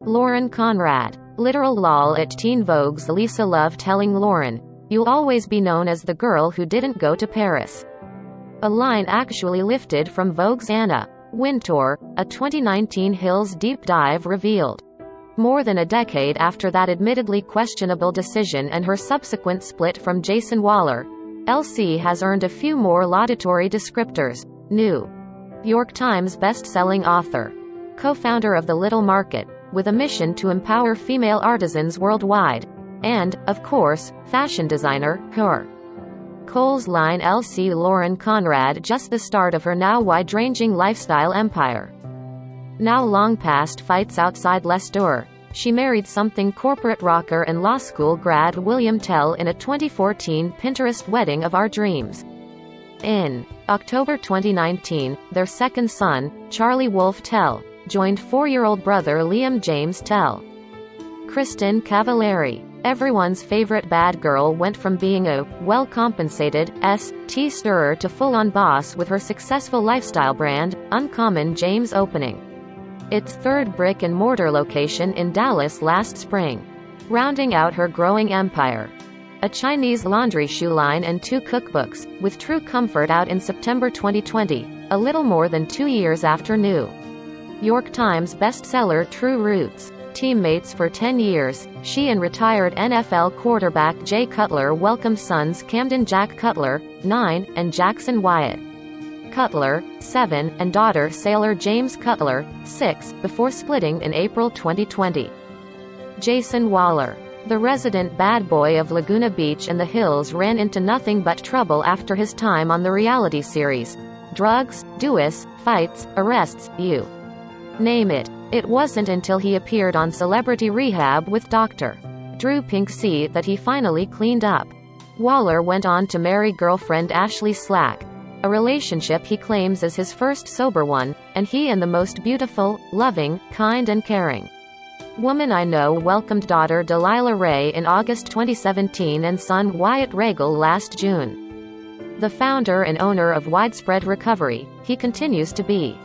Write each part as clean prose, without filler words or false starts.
Lauren Conrad. Literal lol at Teen Vogue's Lisa Love telling Lauren, "You'll always be known as the girl who didn't go to Paris." A line actually lifted from Vogue's Anna Wintour, a 2019 Hills deep dive revealed. More than a decade after that admittedly questionable decision and her subsequent split from Jason Waller, LC has earned a few more laudatory descriptors. New York Times best-selling author. Co-founder of The Little Market, with a mission to empower female artisans worldwide. And, of course, fashion designer, her. Kohl's line LC Lauren Conrad just the start of her now wide-ranging lifestyle empire. Now long past fights outside Leicester, she married something corporate rocker and law school grad William Tell in a 2014 Pinterest wedding of our dreams. In October 2019, their second son, Charlie Wolfe Tell, joined 4-year-old brother Liam James Tell. Kristin Cavallari, everyone's favorite bad girl, went from being a well-compensated tea stirrer to full-on boss with her successful lifestyle brand, Uncommon James, opening its third brick-and-mortar location in Dallas last spring. Rounding out her growing empire, a Chinese laundry shoe line and 2 cookbooks, with True Comfort out in September 2020, a little more than 2 years after New York Times bestseller True Roots. Teammates for 10 years, she and retired NFL quarterback Jay Cutler welcomed sons Camden Jack Cutler, 9, and Jackson Wyatt Cutler, 7, and daughter sailor James Cutler, 6, before splitting in April 2020. Jason Waller, the resident bad boy of Laguna Beach and the Hills, ran into nothing but trouble after his time on the reality series. Drugs, duos, fights, arrests, you name it. It wasn't until he appeared on Celebrity Rehab with Dr. Drew Pinksy that he finally cleaned up. Waller went on to marry girlfriend Ashley Slack, a relationship he claims is his first sober one, and he and the most beautiful, loving, kind and caring woman I know welcomed daughter Delilah Ray in August 2017 and son Wyatt Regal last June. The founder and owner of Widespread Recovery, he continues to be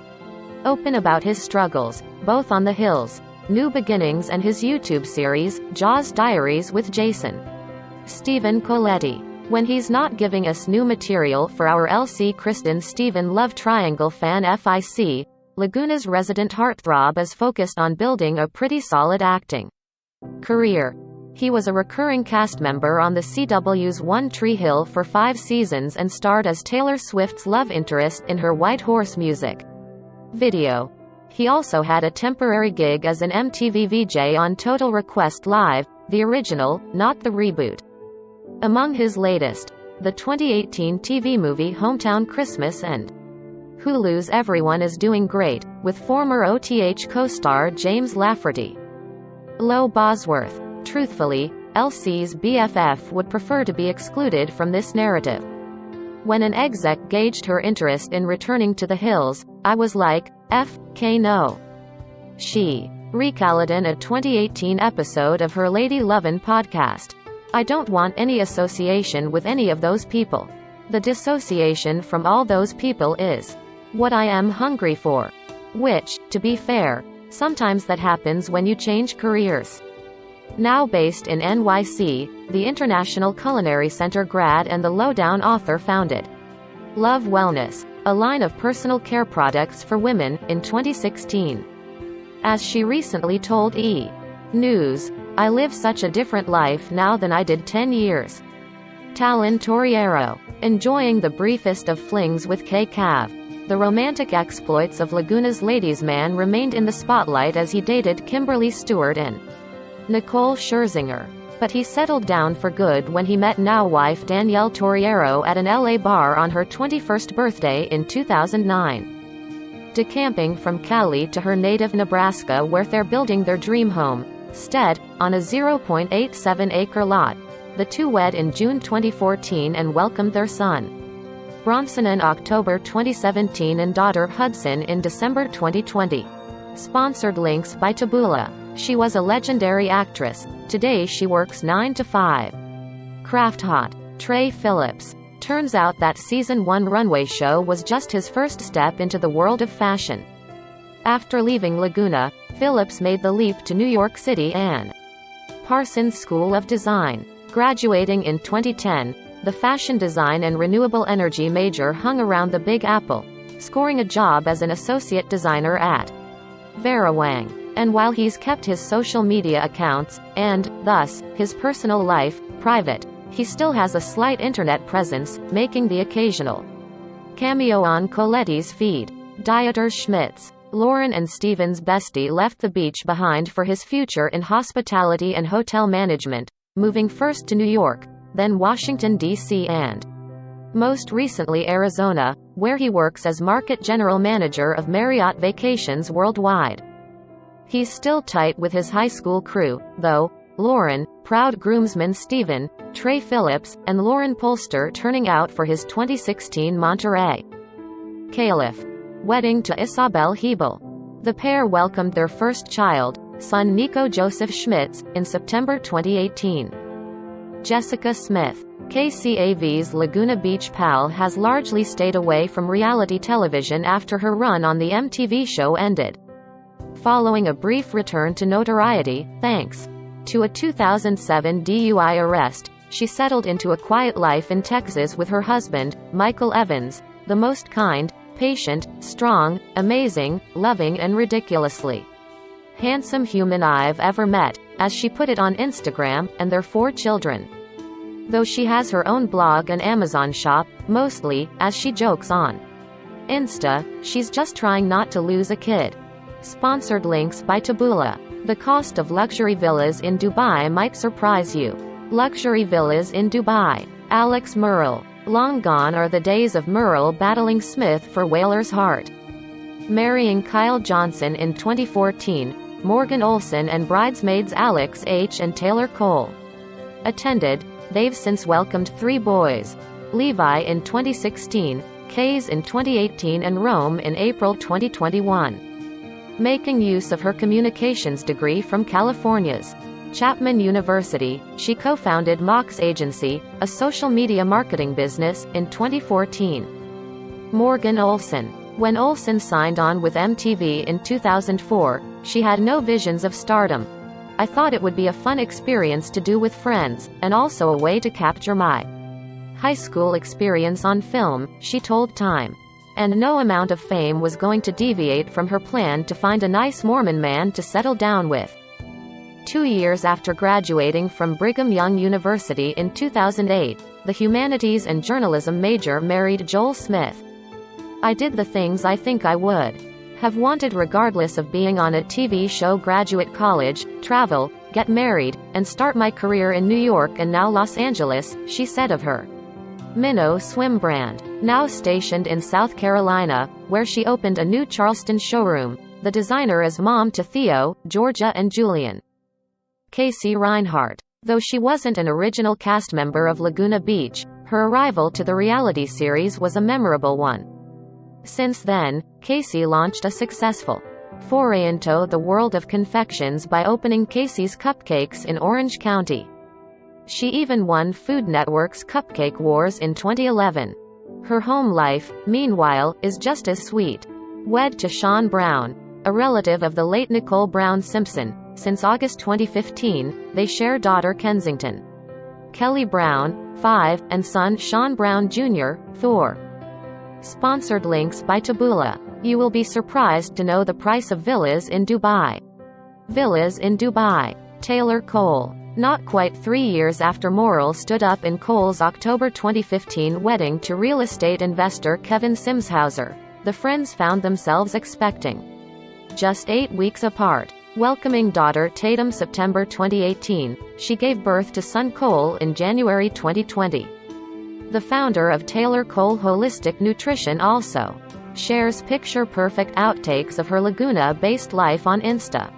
open about his struggles, both on the Hills, New Beginnings, and his YouTube series, Jaws Diaries with Jason Stephen Coletti. When he's not giving us new material for our LC Kristen Stephen love triangle fan FIC, Laguna's resident heartthrob is focused on building a pretty solid acting career. He was a recurring cast member on the CW's One Tree Hill for 5 seasons and starred as Taylor Swift's love interest in her White Horse music video. He also had a temporary gig as an MTV VJ on Total Request Live, the original, not the reboot. Among his latest, the 2018 TV movie Hometown Christmas and Hulu's Everyone is Doing Great, with former OTH co-star James Lafferty. Lo Bosworth. Truthfully, LC's BFF would prefer to be excluded from this narrative. When an exec gauged her interest in returning to the Hills, I was like, F.K. no. She recalled in a 2018 episode of her Lady Lovin' podcast. I don't want any association with any of those people. The dissociation from all those people is what I am hungry for. Which, to be fair, sometimes that happens when you change careers. Now based in NYC, the International Culinary Center grad and the Lowdown author founded Love Wellness, a line of personal care products for women, in 2016. As she recently told E! News, I live such a different life now than I did 10 years. Talon Torriero, enjoying the briefest of flings with K. Cav. The romantic exploits of Laguna's ladies' man remained in the spotlight as he dated Kimberly Stewart and Nicole Scherzinger. But he settled down for good when he met now-wife Danielle Torriero at an LA bar on her 21st birthday in 2009. Decamping from Cali to her native Nebraska where they're building their dream home, Stead, on a 0.87-acre lot. The two wed in June 2014 and welcomed their son Bronson in October 2017 and daughter Hudson in December 2020. Sponsored links by Taboola. She was a legendary actress. Today she works 9 to 5. Craft Hot. Trey Phillips. Turns out that season 1 runway show was just his first step into the world of fashion. After leaving Laguna, Phillips made the leap to New York City and Parsons School of Design. Graduating in 2010, the fashion design and renewable energy major hung around the Big Apple, scoring a job as an associate designer at Verawang. And while he's kept his social media accounts, and, thus, his personal life, private, he still has a slight internet presence, making the occasional cameo on Coletti's feed. Dieter Schmitz. Lauren and Steven's bestie left the beach behind for his future in hospitality and hotel management, moving first to New York, then Washington, D.C. and most recently Arizona, where he works as market general manager of Marriott Vacations Worldwide. He's still tight with his high school crew, though. Lauren, proud groomsman Steven, Trey Phillips, and Lauren Polster turning out for his 2016 Monterey Caliph wedding to Isabel Hebel. The pair welcomed their first child, son Nico Joseph Schmitz, in September 2018. Jessica Smith. KCAV's Laguna Beach pal has largely stayed away from reality television after her run on the MTV show ended. Following a brief return to notoriety, thanks to a 2007 DUI arrest, she settled into a quiet life in Texas with her husband, Michael Evans, the most kind, patient, strong, amazing, loving and ridiculously handsome human I've ever met, as she put it on Instagram, and their 4 children. Though she has her own blog and Amazon shop, mostly, as she jokes on Insta, she's just trying not to lose a kid. Sponsored links by Taboola. The cost of luxury villas in Dubai might surprise you. Luxury villas in Dubai. Alex Murrell. Long gone are the days of Murrell battling Smith for Whaler's heart. Marrying Kyle Johnson in 2014, Morgan Olson and bridesmaids Alex H. and Taylor Cole attended. They've since welcomed 3 boys. Levi in 2016, Kays in 2018 and Rome in April 2021. Making use of her communications degree from California's Chapman University, she co-founded Mox Agency, a social media marketing business, in 2014. Morgan Olson. When Olson signed on with MTV in 2004, she had no visions of stardom. I thought it would be a fun experience to do with friends, and also a way to capture my high school experience on film, she told Time. And no amount of fame was going to deviate from her plan to find a nice Mormon man to settle down with. 2 years after graduating from Brigham Young University in 2008, the humanities and journalism major married Joel Smith. I did the things I think I would have wanted regardless of being on a TV show, graduate college, travel, get married, and start my career in New York and now Los Angeles, she said of her Minnow swim brand. Now stationed in South Carolina, where she opened a new Charleston showroom, the designer is mom to Theo, Georgia and Julian. Casey Reinhardt. Though she wasn't an original cast member of Laguna Beach, her arrival to the reality series was a memorable one. Since then, Casey launched a successful foray into the world of confections by opening Casey's Cupcakes in Orange County. She even won Food Network's Cupcake Wars in 2011. Her home life, meanwhile, is just as sweet. Wed to Sean Brown, a relative of the late Nicole Brown Simpson, since August 2015, they share daughter Kensington Kelly Brown, 5, and son Sean Brown Jr., 4. Sponsored links by Taboola. You will be surprised to know the price of villas in Dubai. Villas in Dubai. Taylor Cole. Not quite 3 years after Morrell stood up in Cole's October 2015 wedding to real estate investor Kevin Simshauser, the friends found themselves expecting. Just 8 weeks apart. Welcoming daughter Tatum September 2018, she gave birth to son Cole in January 2020. The founder of Taylor Cole Holistic Nutrition also shares picture-perfect outtakes of her Laguna-based life on Insta.